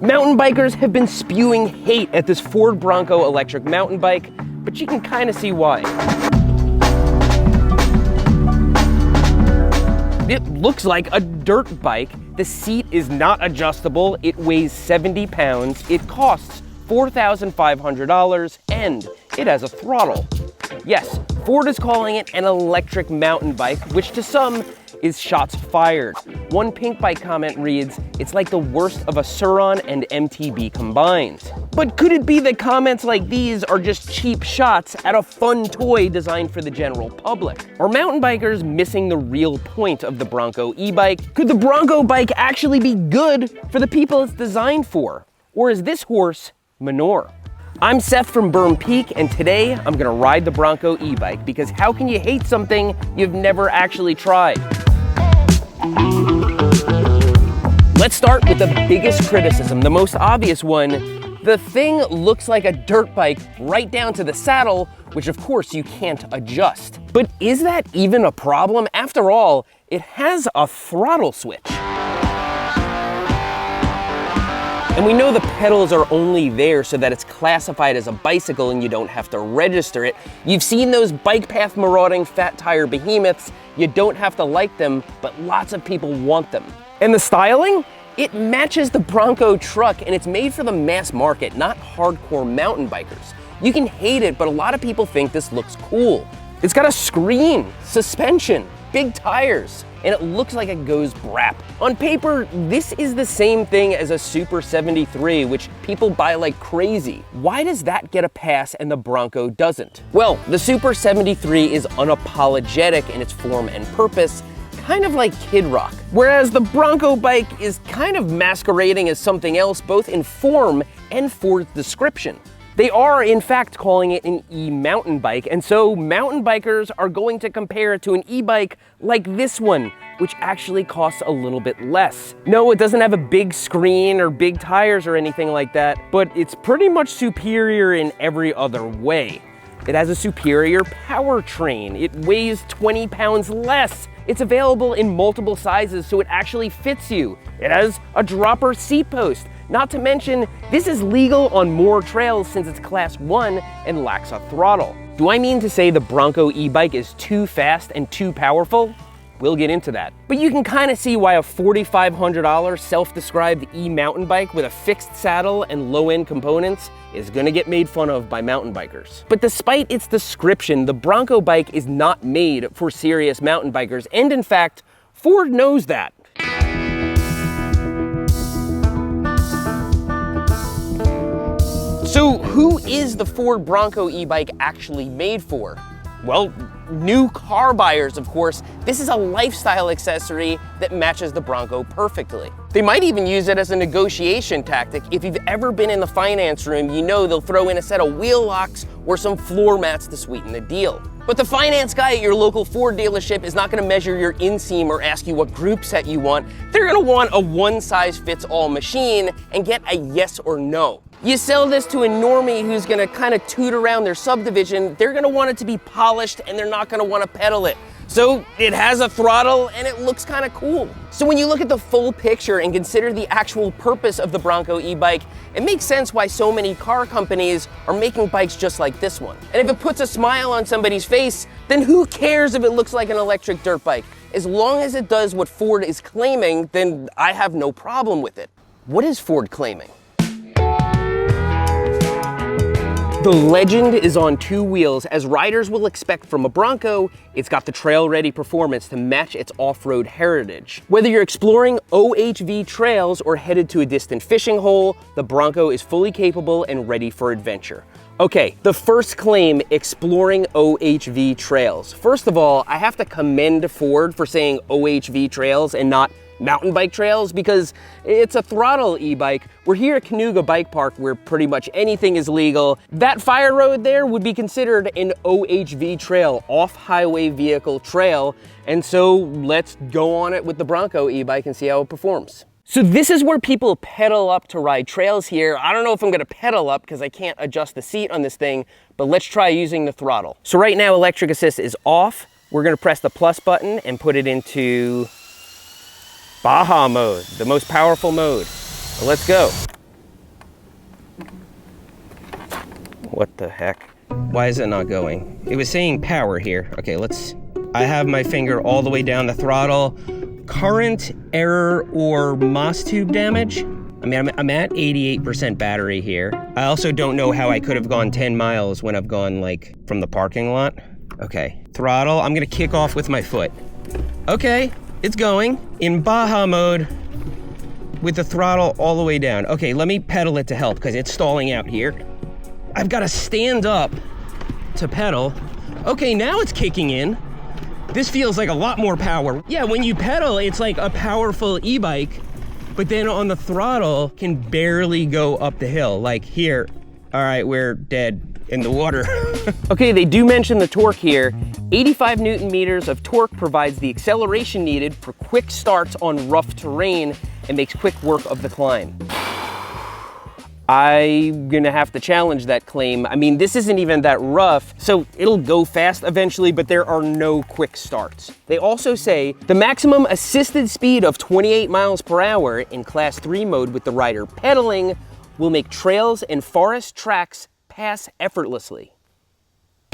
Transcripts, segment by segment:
Mountain bikers have been spewing hate at this Ford Bronco electric mountain bike, but you can kind of see why. It looks like a dirt bike. The seat is not adjustable. It weighs 70 pounds. It costs $4,500, and it has a throttle. Yes, Ford is calling it an electric mountain bike, which to some is shots fired. One Pink Bike comment reads, "It's like the worst of a Sur-Ron and MTB combined." But could it be that comments like these are just cheap shots at a fun toy designed for the general public? Are mountain bikers missing the real point of the Bronco e-bike? Could the Bronco bike actually be good for the people it's designed for? Or is this horse manure? I'm Seth from Berm Peak, and today I'm gonna ride the Bronco e-bike, because how can you hate something you've never actually tried? Let's start with the biggest criticism, the most obvious one. The thing looks like a dirt bike right down to the saddle, which of course you can't adjust. But is that even a problem? After all, it has a throttle switch. And we know the pedals are only there so that it's classified as a bicycle and you don't have to register it. You've seen those bike path marauding fat tire behemoths. You don't have to like them, but lots of people want them. And the styling? It matches the Bronco truck, and it's made for the mass market, not hardcore mountain bikers. You can hate it, but a lot of people think this looks cool. It's got a screen, suspension, big tires, and it looks like it goes brap. On paper, this is the same thing as a Super 73, which people buy like crazy. Why does that get a pass and the Bronco doesn't? Well, the Super 73 is unapologetic in its form and purpose, kind of like Kid Rock. Whereas the Bronco bike is kind of masquerading as something else, both in form and Ford's description. They are, in fact, calling it an e-mountain bike, and so mountain bikers are going to compare it to an e-bike like this one, which actually costs a little bit less. No, it doesn't have a big screen or big tires or anything like that, but it's pretty much superior in every other way. It has a superior powertrain. It weighs 20 pounds less. It's available in multiple sizes, so it actually fits you. It has a dropper seat post. Not to mention, this is legal on more trails since it's Class 1 and lacks a throttle. Do I mean to say the Bronco e-bike is too fast and too powerful? We'll get into that. But you can kind of see why a $4,500 self-described e-mountain bike with a fixed saddle and low-end components is gonna get made fun of by mountain bikers. But despite its description, the Bronco bike is not made for serious mountain bikers, and in fact, Ford knows that. So who is the Ford Bronco e-bike actually made for? Well, new car buyers, of course. This is a lifestyle accessory that matches the Bronco perfectly. They might even use it as a negotiation tactic. If you've ever been in the finance room, you know they'll throw in a set of wheel locks or some floor mats to sweeten the deal. But the finance guy at your local Ford dealership is not gonna measure your inseam or ask you what group set you want. They're gonna want a one-size-fits-all machine and get a yes or no. You sell this to a normie who's gonna kind of toot around their subdivision, they're gonna want it to be polished and they're not gonna wanna pedal it. So it has a throttle and it looks kind of cool. So when you look at the full picture and consider the actual purpose of the Bronco e-bike, it makes sense why so many car companies are making bikes just like this one. And if it puts a smile on somebody's face, then who cares if it looks like an electric dirt bike? As long as it does what Ford is claiming, then I have no problem with it. What is Ford claiming? The Legend is on two wheels. As riders will expect from a Bronco, it's got the trail-ready performance to match its off-road heritage. Whether you're exploring OHV trails or headed to a distant fishing hole, the Bronco is fully capable and ready for adventure. Okay, the first claim, exploring OHV trails. First of all, I have to commend Ford for saying OHV trails and not mountain bike trails, because it's a throttle e-bike. We're here at Cayuga Bike Park where pretty much anything is legal. That fire road there would be considered an OHV trail, off-highway vehicle trail, and so let's go on it with the Bronco e-bike and see how it performs. So this is where people pedal up to ride trails here. I don't know if I'm gonna pedal up because I can't adjust the seat on this thing, but let's try using the throttle. So right now, electric assist is off. We're gonna press the plus button and put it into Baja mode, the most powerful mode. So let's go. What the heck? Why is it not going? It was saying power here. Okay, I have my finger all the way down the throttle. Current, error, or MOS tube damage. I mean, I'm at 88% battery here. I also don't know how I could have gone 10 miles when I've gone like from the parking lot. Okay, throttle, I'm gonna kick off with my foot. Okay, it's going in Baja mode with the throttle all the way down. Okay, let me pedal it to help because it's stalling out here. I've gotta stand up to pedal. Okay, now it's kicking in. This feels like a lot more power. Yeah, when you pedal, it's like a powerful e-bike, but then on the throttle, can barely go up the hill. Like here, all right, we're dead in the water. Okay, they do mention the torque here. 85 Newton meters of torque provides the acceleration needed for quick starts on rough terrain and makes quick work of the climb. I'm gonna have to challenge that claim. I mean, this isn't even that rough, so it'll go fast eventually, but there are no quick starts. They also say the maximum assisted speed of 28 miles per hour in Class 3 mode with the rider pedaling will make trails and forest tracks pass effortlessly.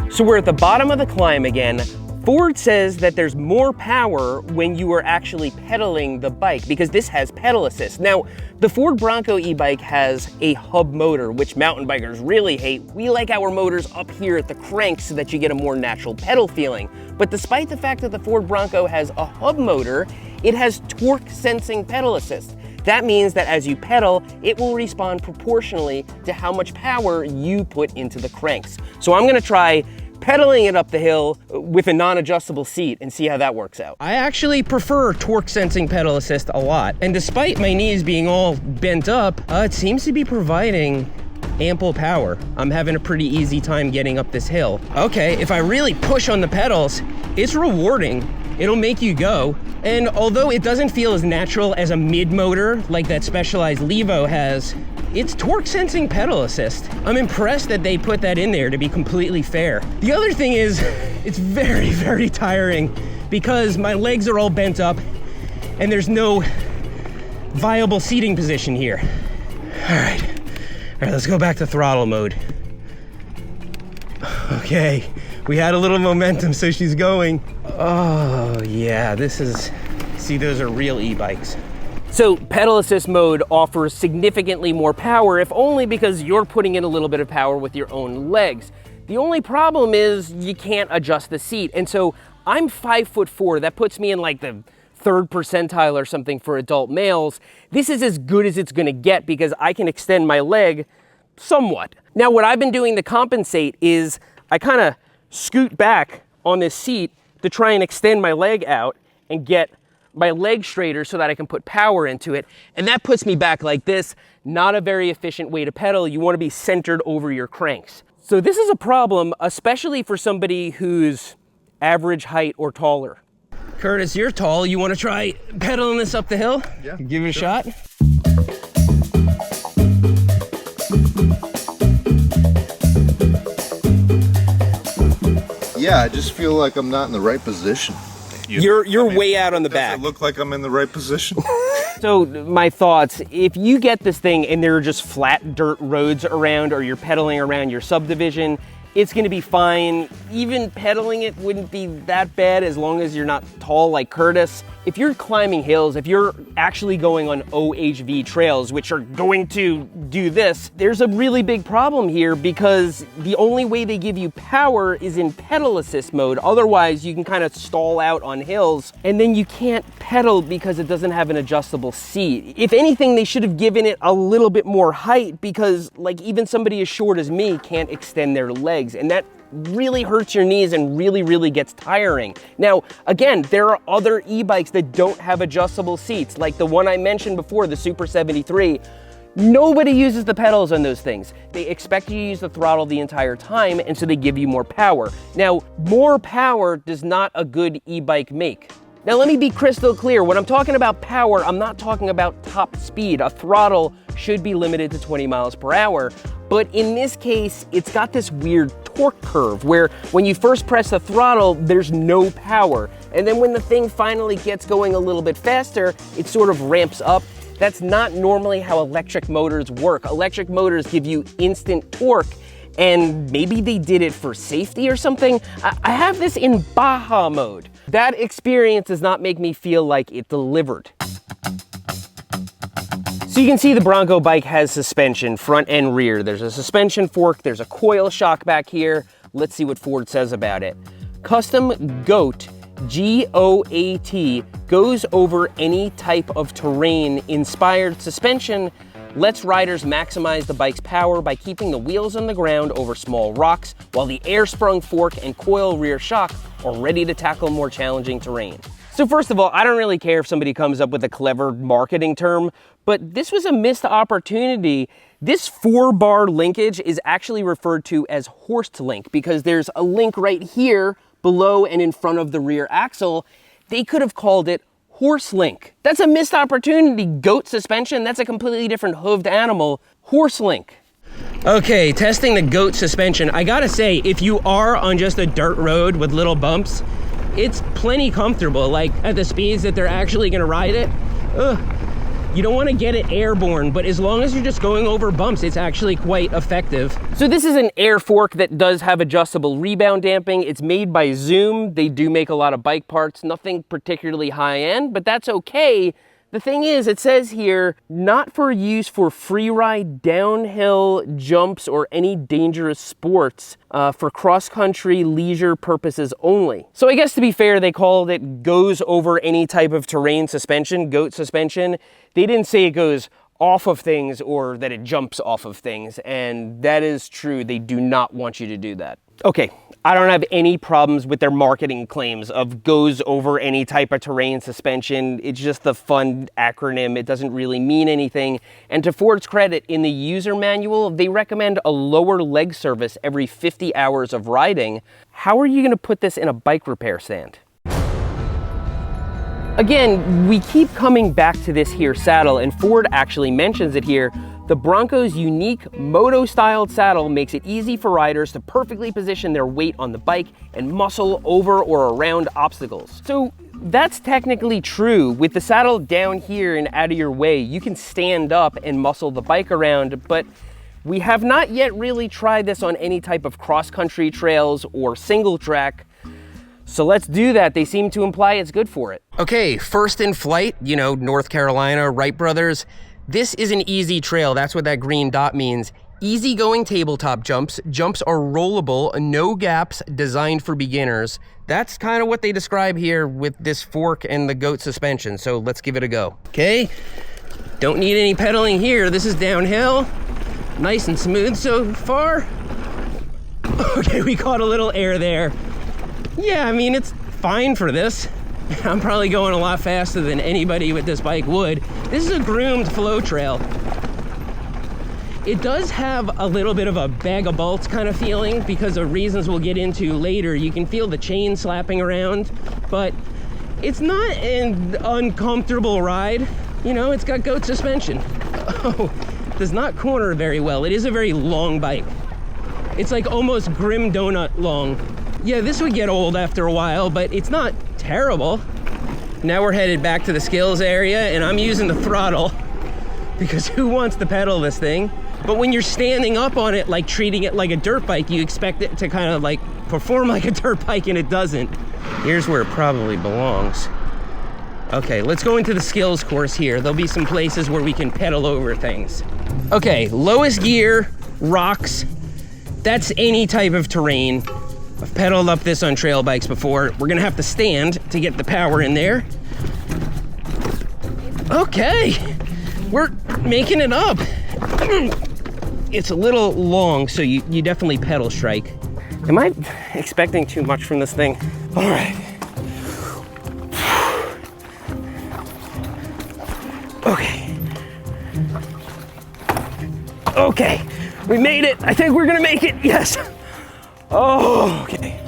So we're at the bottom of the climb again. Ford says that there's more power when you are actually pedaling the bike because this has pedal assist. Now, the Ford Bronco e-bike has a hub motor, which mountain bikers really hate. We like our motors up here at the crank so that you get a more natural pedal feeling. But despite the fact that the Ford Bronco has a hub motor, it has torque sensing pedal assist. That means that as you pedal, it will respond proportionally to how much power you put into the cranks. So I'm gonna try pedaling it up the hill with a non-adjustable seat and see how that works out. I actually prefer torque sensing pedal assist a lot. And despite my knees being all bent up, it seems to be providing ample power. I'm having a pretty easy time getting up this hill. Okay, if I really push on the pedals, it's rewarding. It'll make you go. And although it doesn't feel as natural as a mid-motor like that Specialized Levo has, it's torque sensing pedal assist. I'm impressed that they put that in there, to be completely fair. The other thing is, it's very, very tiring because my legs are all bent up and there's no viable seating position here. All right, let's go back to throttle mode. Okay, we had a little momentum, so she's going. Oh yeah, see, those are real e-bikes. So pedal assist mode offers significantly more power, if only because you're putting in a little bit of power with your own legs. The only problem is you can't adjust the seat. And so I'm 5'4". That puts me in like the 3rd percentile or something for adult males. This is as good as it's gonna get because I can extend my leg somewhat. Now, what I've been doing to compensate is I kind of scoot back on this seat to try and extend my leg out and get my leg straighter so that I can put power into it. And that puts me back like this. Not a very efficient way to pedal. You want to be centered over your cranks. So this is a problem, especially for somebody who's average height or taller. Curtis, you're tall. You want to try pedaling this up the hill? Yeah. Give it a shot. Yeah, I just feel like I'm not in the right position. You're way out on the back. Does it look like I'm in the right position? So my thoughts, if you get this thing and there are just flat dirt roads around or you're pedaling around your subdivision, it's gonna be fine. Even pedaling it wouldn't be that bad as long as you're not tall like Curtis. If you're climbing hills, if you're actually going on OHV trails, which are going to do this, there's a really big problem here because the only way they give you power is in pedal assist mode. Otherwise, you can kind of stall out on hills and then you can't pedal because it doesn't have an adjustable seat. If anything, they should have given it a little bit more height because like even somebody as short as me can't extend their legs, and that really hurts your knees and really gets tiring. Now, again, there are other e-bikes that don't have adjustable seats, like the one I mentioned before, the Super 73. Nobody uses the pedals on those things. They expect you to use the throttle the entire time, and so they give you more power. Now, more power does not a good e-bike make. Now, let me be crystal clear. When I'm talking about power, I'm not talking about top speed. A throttle should be limited to 20 miles per hour. But in this case, it's got this weird torque curve where when you first press the throttle, there's no power. And then when the thing finally gets going a little bit faster, it sort of ramps up. That's not normally how electric motors work. Electric motors give you instant torque, and maybe they did it for safety or something. I have this in Baja mode. That experience does not make me feel like it delivered. So you can see the Bronco bike has suspension, front and rear. There's a suspension fork, there's a coil shock back here. Let's see what Ford says about it. Custom GOAT, G-O-A-T, goes over any type of terrain. Inspired suspension lets riders maximize the bike's power by keeping the wheels on the ground over small rocks, while the air-sprung fork and coil rear shock are ready to tackle more challenging terrain. So first of all, I don't really care if somebody comes up with a clever marketing term, but this was a missed opportunity. This 4-bar linkage is actually referred to as horse link because there's a link right here below and in front of the rear axle. They could have called it horse link. That's a missed opportunity. Goat suspension, that's a completely different hooved animal. Horse link. Okay, testing the GOAT suspension. I gotta say, if you are on just a dirt road with little bumps, it's plenty comfortable, like at the speeds that they're actually gonna ride it. You don't wanna get it airborne, but as long as you're just going over bumps, it's actually quite effective. So this is an air fork that does have adjustable rebound damping. It's made by Zoom. They do make a lot of bike parts, nothing particularly high end, but that's okay. The thing is, it says here, not for use for free ride, downhill, jumps, or any dangerous sports, for cross-country leisure purposes only. So I guess to be fair, they called it goes over any type of terrain suspension, GOAT suspension. They didn't say it goes off of things or that it jumps off of things, and that is true. They do not want you to do that. Okay, I don't have any problems with their marketing claims of goes over any type of terrain suspension. It's just a fun acronym. It doesn't really mean anything. And to Ford's credit, in the user manual, they recommend a lower leg service every 50 hours of riding. How are you gonna put this in a bike repair stand? Again, we keep coming back to this here saddle, and Ford actually mentions it here. The Bronco's unique moto-styled saddle makes it easy for riders to perfectly position their weight on the bike and muscle over or around obstacles. So that's technically true. With the saddle down here and out of your way, you can stand up and muscle the bike around, but we have not yet really tried this on any type of cross-country trails or single track. So let's do that. They seem to imply it's good for it. Okay, first in flight, you know, North Carolina, Wright brothers. This is an easy trail. That's what that green dot means. Easy going tabletop jumps. Jumps are rollable, no gaps, designed for beginners. That's kind of what they describe here with this fork and the GOAT suspension. So let's give it a go. Okay, don't need any pedaling here. This is downhill. Nice and smooth so far. Okay, we caught a little air there. Yeah, I mean, it's fine for this. I'm probably going a lot faster than anybody with this bike would. This is a groomed flow trail. It does have a little bit of a bag of bolts kind of feeling because of reasons we'll get into later. You can feel the chain slapping around, but it's not an uncomfortable ride. You know, it's got GOAT suspension. Oh, does not corner very well. It is a very long bike. It's like almost Grim Donut long. Yeah, this would get old after a while, but it's not terrible. Now we're headed back to the skills area, and I'm using the throttle because who wants to pedal this thing? But when you're standing up on it, like treating it like a dirt bike, you expect it to kind of like perform like a dirt bike, and it doesn't. Here's where it probably belongs. Okay, let's go into the skills course here. There'll be some places where we can pedal over things. Okay, lowest gear, rocks. That's any type of terrain. I've pedaled up this on trail bikes before. We're gonna have to stand to get the power in there. Okay, we're making it up. It's a little long, so you definitely pedal strike. Am I expecting too much from this thing? All right. Okay. Okay, we made it. I think we're gonna make it, yes. Oh, okay.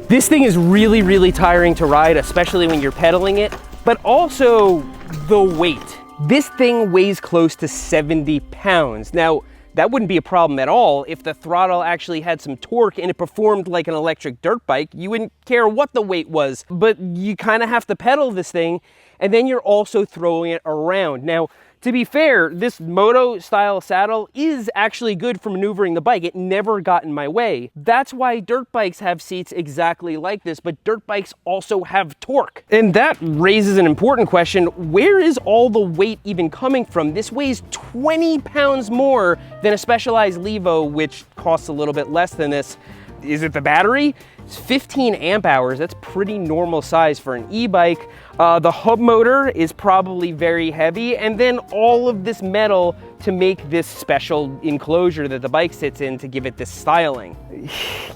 This thing is really, really tiring to ride, especially when you're pedaling it, but also the weight. This thing weighs close to 70 pounds. Now, that wouldn't be a problem at all if the throttle actually had some torque and it performed like an electric dirt bike. You wouldn't care what the weight was, but you kind of have to pedal this thing, and then you're also throwing it around. Now, To be fair, this moto style saddle is actually good for maneuvering the bike. It never got in my way. That's why dirt bikes have seats exactly like this, but dirt bikes also have torque. And that raises an important question. Where is all the weight even coming from? This weighs 20 pounds more than a Specialized Levo, which costs a little bit less than this. Is it the battery? It's 15 amp hours. That's pretty normal size for an e-bike. The hub motor is probably very heavy, and then all of this metal to make this special enclosure that the bike sits in to give it this styling.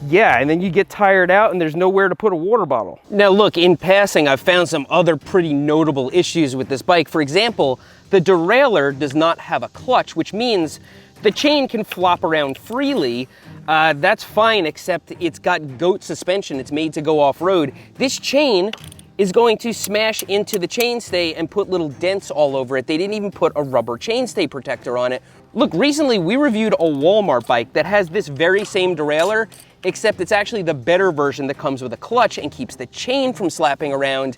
Yeah, and then you get tired out and there's nowhere to put a water bottle. Now look, in passing, I've found some other pretty notable issues with this bike. For example, the derailleur does not have a clutch, which means the chain can flop around freely. That's fine, except it's got goat suspension. It's made to go off-road. This chain is going to smash into the chainstay and put little dents all over it. They didn't even put a rubber chainstay protector on it. Look, recently we reviewed a Walmart bike that has this very same derailleur, except it's actually the better version that comes with a clutch and keeps the chain from slapping around.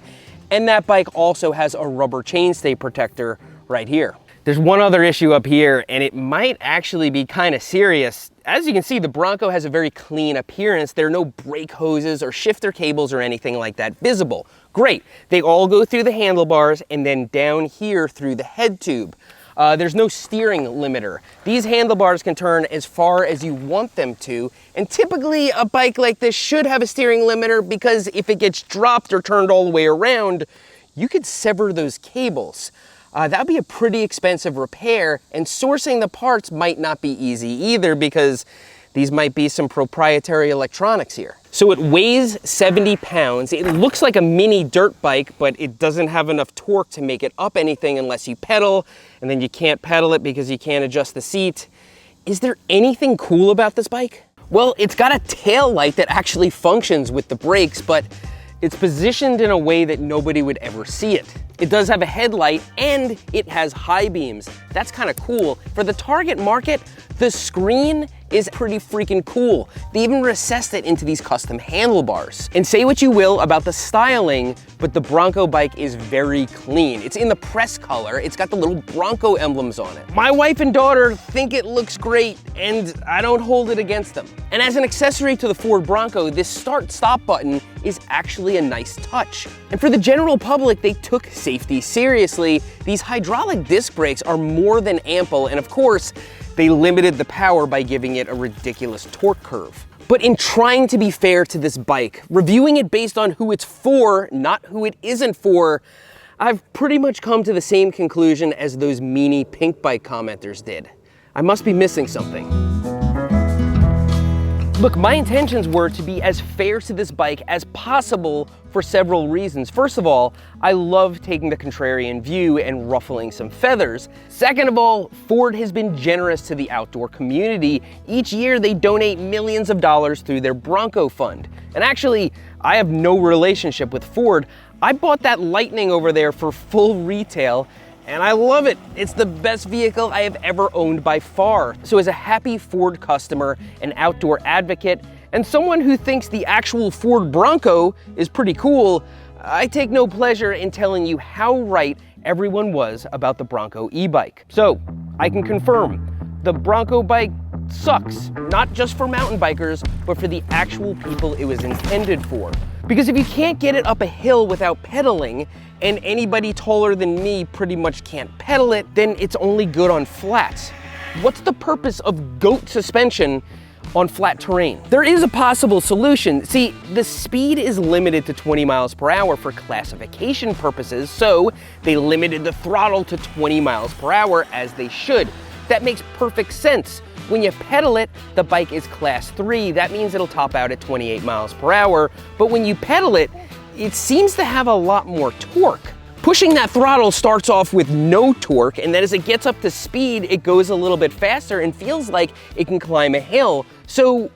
And that bike also has a rubber chainstay protector right here. There's one other issue up here, and it might actually be kind of serious. As you can see, the Bronco has a very clean appearance. There are no brake hoses or shifter cables or anything like that visible. Great. They all go through the handlebars and then down here through the head tube. There's no steering limiter. These handlebars can turn as far as you want them to, and typically a bike like this should have a steering limiter, because if it gets dropped or turned all the way around, you could sever those cables. That would be a pretty expensive repair, and sourcing the parts might not be easy either, because these might be some proprietary electronics here. So it weighs 70 pounds. It looks like a mini dirt bike, but it doesn't have enough torque to make it up anything unless you pedal, and then you can't pedal it because you can't adjust the seat. Is there anything cool about this bike? Well, it's got a tail light that actually functions with the brakes, but it's positioned in a way that nobody would ever see it. It does have a headlight, and it has high beams. That's kind of cool. For the target market, the screen is pretty freaking cool. They even recessed it into these custom handlebars. And say what you will about the styling, but the Bronco bike is very clean. It's in the press color. It's got the little Bronco emblems on it. My wife and daughter think it looks great, and I don't hold it against them. And as an accessory to the Ford Bronco, this start-stop button is actually a nice touch. And for the general public, they took safety seriously. These hydraulic disc brakes are more than ample, and of course, they limited the power by giving it a ridiculous torque curve. But in trying to be fair to this bike, reviewing it based on who it's for, not who it isn't for, I've pretty much come to the same conclusion as those meanie pink bike commenters did. I must be missing something. Look, my intentions were to be as fair to this bike as possible for several reasons. First of all, I love taking the contrarian view and ruffling some feathers. Second of all, Ford has been generous to the outdoor community. Each year they donate millions of dollars through their Bronco Fund. And actually, I have no relationship with Ford. I bought that Lightning over there for full retail, and I love it. It's the best vehicle I have ever owned by far. So as a happy Ford customer, an outdoor advocate, and someone who thinks the actual Ford Bronco is pretty cool, I take no pleasure in telling you how right everyone was about the Bronco e-bike. So I can confirm, the Bronco bike sucks, not just for mountain bikers, but for the actual people it was intended for. Because if you can't get it up a hill without pedaling, and anybody taller than me pretty much can't pedal it, then it's only good on flats. What's the purpose of goat suspension on flat terrain? There is a possible solution. See, the speed is limited to 20 miles per hour for classification purposes, so they limited the throttle to 20 miles per hour as they should. That makes perfect sense. When you pedal it, the bike is class 3. That means it'll top out at 28 miles per hour. But when you pedal it, it seems to have a lot more torque. Pushing that throttle starts off with no torque, and then as it gets up to speed, it goes a little bit faster and feels like it can climb a hill. So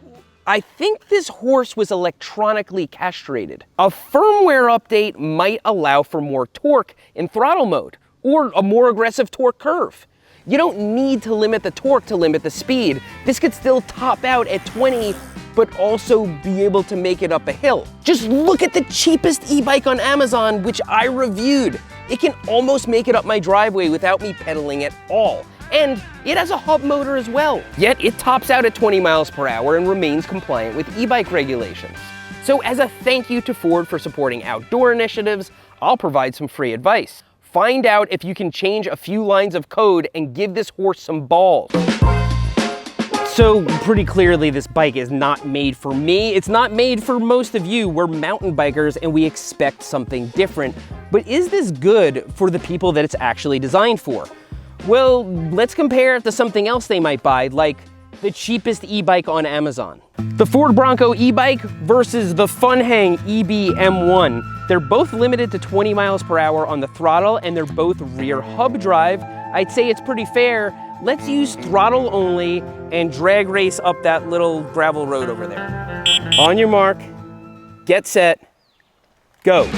I think this horse was electronically castrated. A firmware update might allow for more torque in throttle mode, or a more aggressive torque curve. You don't need to limit the torque to limit the speed. This could still top out at 20, but also be able to make it up a hill. Just look at the cheapest e-bike on Amazon, which I reviewed. It can almost make it up my driveway without me pedaling at all. And it has a hub motor as well. Yet it tops out at 20 miles per hour and remains compliant with e-bike regulations. So as a thank you to Ford for supporting outdoor initiatives, I'll provide some free advice. Find out if you can change a few lines of code and give this horse some balls. So pretty clearly this bike is not made for me. It's not made for most of you. We're mountain bikers and we expect something different. But is this good for the people that it's actually designed for? Well, let's compare it to something else they might buy, like the cheapest e-bike on Amazon. The Ford Bronco e-bike versus the Funhang EB M1. They're both limited to 20 miles per hour on the throttle and they're both rear hub drive. I'd say it's pretty fair. Let's use throttle only and drag race up that little gravel road over there. On your mark, get set, go.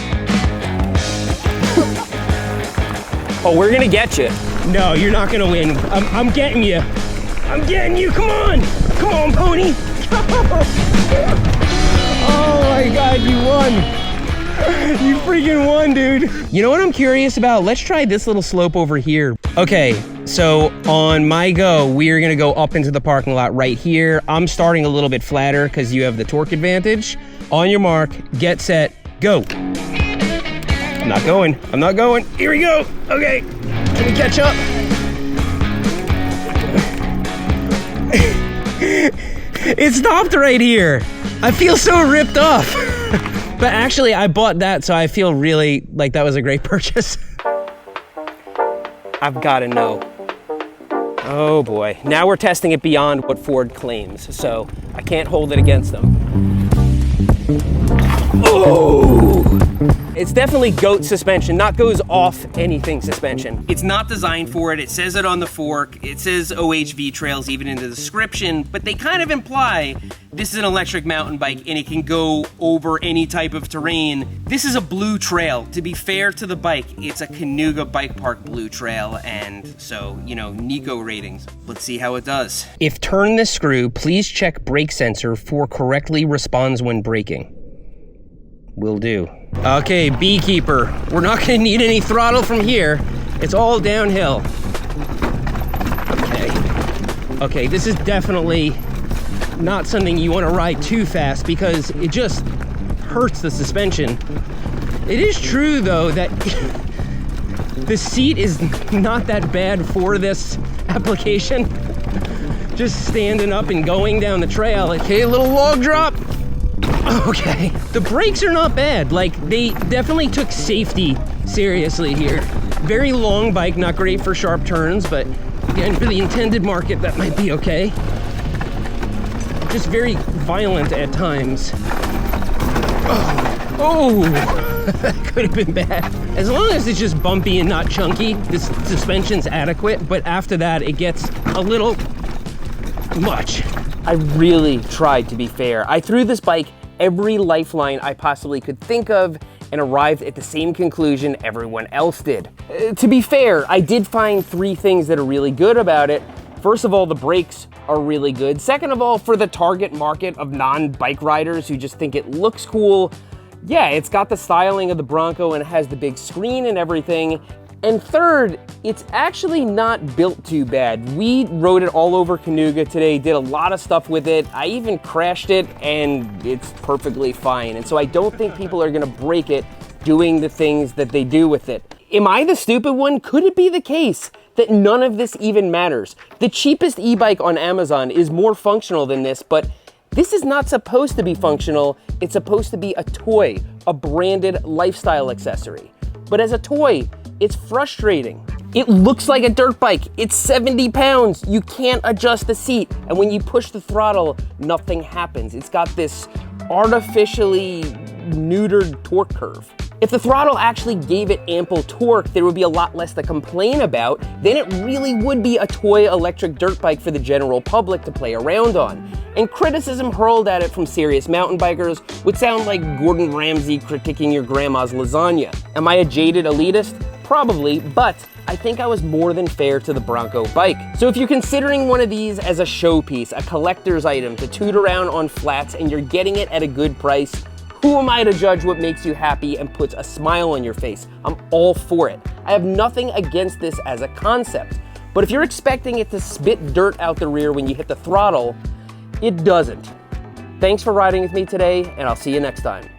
Oh, we're gonna get you. No, you're not gonna win. I'm getting you. I'm getting you, come on. Come on, pony. Oh my God, you won. You freaking won, dude. You know what I'm curious about? Let's try this little slope over here. Okay, so on my go, we are gonna go up into the parking lot right here. I'm starting a little bit flatter because you have the torque advantage. On your mark, get set, go. I'm not going. Here we go. Okay, can we catch up? It stopped right here. I feel so ripped off. But actually, I bought that, so I feel really like that was a great purchase. I've got to know. Oh boy. Now we're testing it beyond what Ford claims, so I can't hold it against them. Oh! It's definitely goat suspension, not goes off anything suspension. It's not designed for it. It says it on the fork. It says OHV trails even in the description, but they kind of imply this is an electric mountain bike and it can go over any type of terrain. This is a blue trail. To be fair to the bike, it's a Cayuga Bike Park blue trail, and so, you know, Nico ratings. Let's see how it does. If turn this screw, please check brake sensor for correctly responds when braking. Will do. Okay, beekeeper. We're not gonna need any throttle from here. It's all downhill. Okay, this is definitely not something you wanna ride too fast because it just hurts the suspension. It is true though that the seat is not that bad for this application. Just standing up and going down the trail. Okay, a little log drop. Okay, the brakes are not bad. Like, they definitely took safety seriously here. Very long bike, not great for sharp turns, but again, for the intended market, that might be okay. Just very violent at times. Oh, that could have been bad. As long as it's just bumpy and not chunky, this suspension's adequate, but after that, it gets a little much. I really tried to be fair. I threw this bike every lifeline I possibly could think of and arrived at the same conclusion everyone else did. To be fair, I did find 3 things that are really good about it. First of all, the brakes are really good. Second of all, for the target market of non-bike riders who just think it looks cool, yeah, it's got the styling of the Bronco and it has the big screen and everything. And third, it's actually not built too bad. We rode it all over Cayuga today, did a lot of stuff with it. I even crashed it and it's perfectly fine. And so I don't think people are gonna break it doing the things that they do with it. Am I the stupid one? Could it be the case that none of this even matters? The cheapest e-bike on Amazon is more functional than this, but this is not supposed to be functional. It's supposed to be a toy, a branded lifestyle accessory. But as a toy, it's frustrating. It looks like a dirt bike. It's 70 pounds. You can't adjust the seat. And when you push the throttle, nothing happens. It's got this artificially neutered torque curve. If the throttle actually gave it ample torque, there would be a lot less to complain about. Then it really would be a toy electric dirt bike for the general public to play around on. And criticism hurled at it from serious mountain bikers would sound like Gordon Ramsay critiquing your grandma's lasagna. Am I a jaded elitist? Probably, but I think I was more than fair to the Bronco bike. So if you're considering one of these as a showpiece, a collector's item to toot around on flats, and you're getting it at a good price, Who am I to judge what makes you happy and puts a smile on your face? I'm all for it. I have nothing against this as a concept. But if you're expecting it to spit dirt out the rear when you hit the throttle, it doesn't. Thanks for riding with me today, and I'll see you next time.